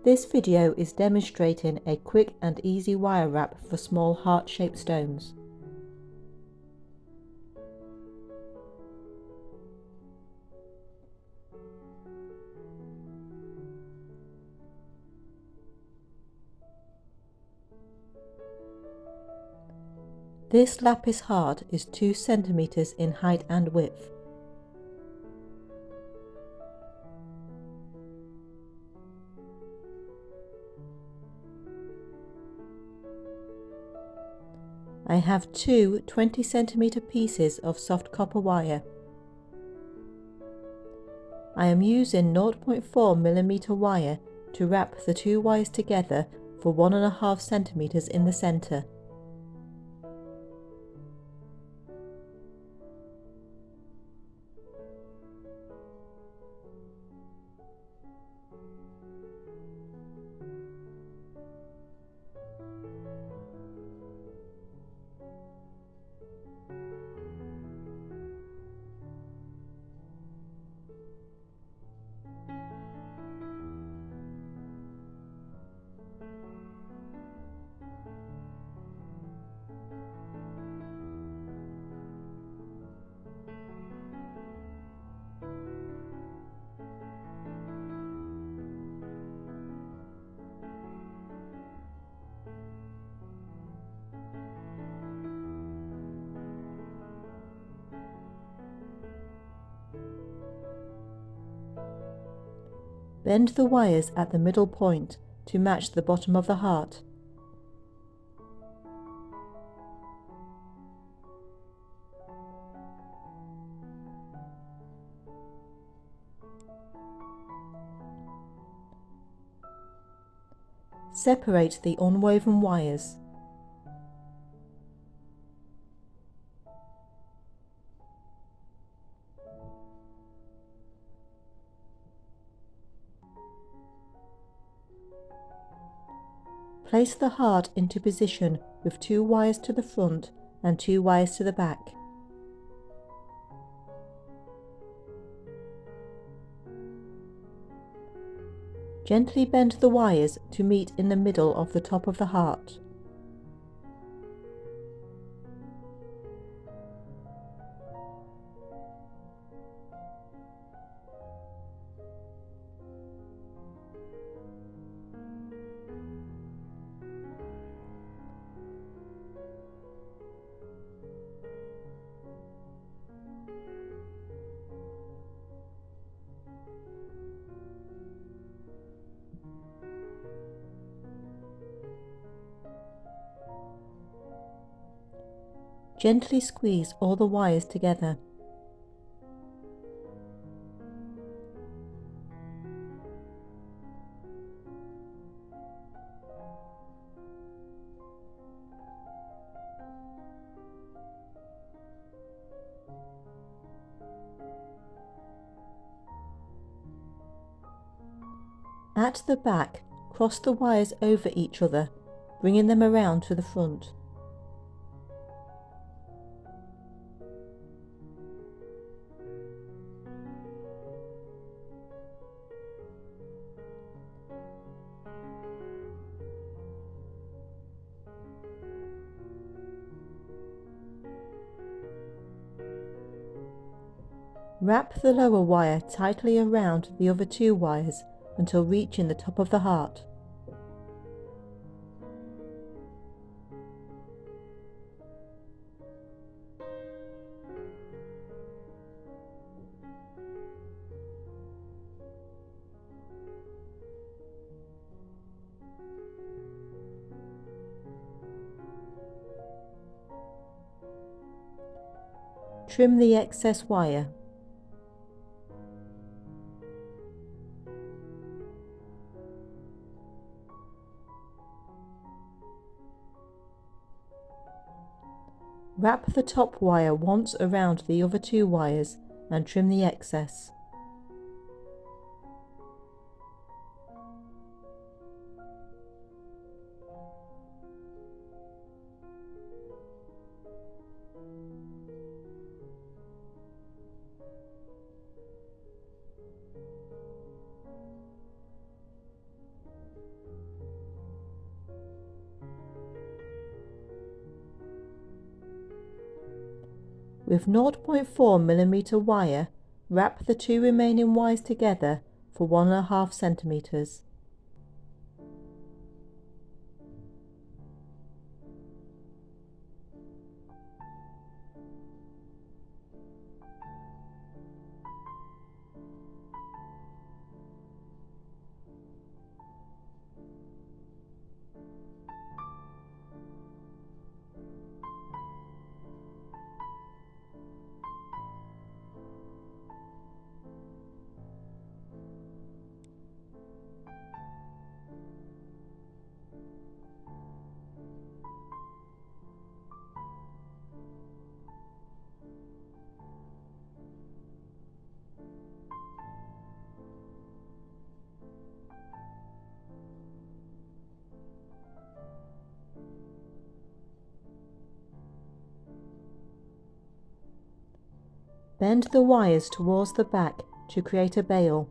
This video is demonstrating a quick and easy wire wrap for small heart-shaped stones. This lapis heart is 2 centimeters in height and width. I have 2 20cm pieces of soft copper wire. I am using 0.4mm wire to wrap the 2 wires together for 1.5 centimeters in the center. Bend the wires at the middle point to match the bottom of the heart. Separate the unwoven wires. Place the heart into position with 2 wires to the front and 2 wires to the back. Gently bend the wires to meet in the middle of the top of the heart. Gently squeeze all the wires together. At the back, cross the wires over each other, bringing them around to the front. Wrap the lower wire tightly around the other 2 wires until reaching the top of the heart. Trim the excess wire. Wrap the top wire once around the other 2 wires and trim the excess. With 0.4mm wire, wrap the 2 remaining wires together for 1.5 centimeters. Bend the wires towards the back to create a bail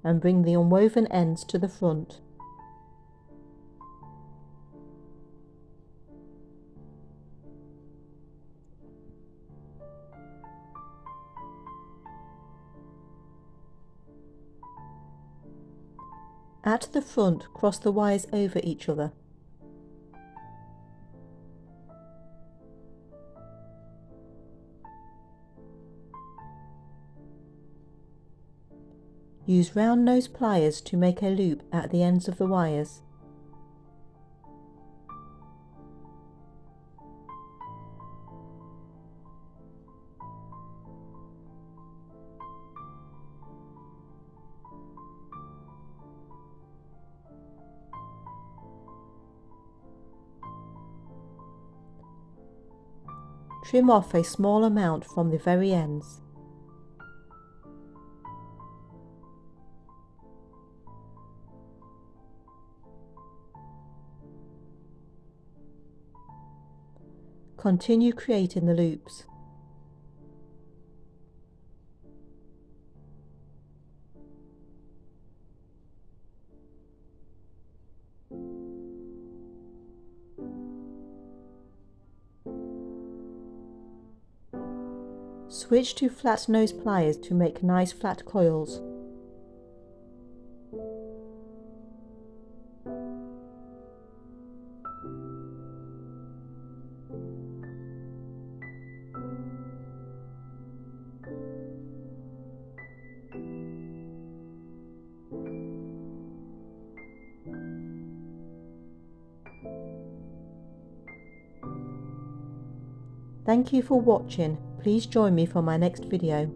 and bring the unwoven ends to the front. At the front, cross the wires over each other. Use round nose pliers to make a loop at the ends of the wires. Trim off a small amount from the very ends. Continue creating the loops. Switch to flat nose pliers to make nice flat coils. Thank you for watching. Please join me for my next video.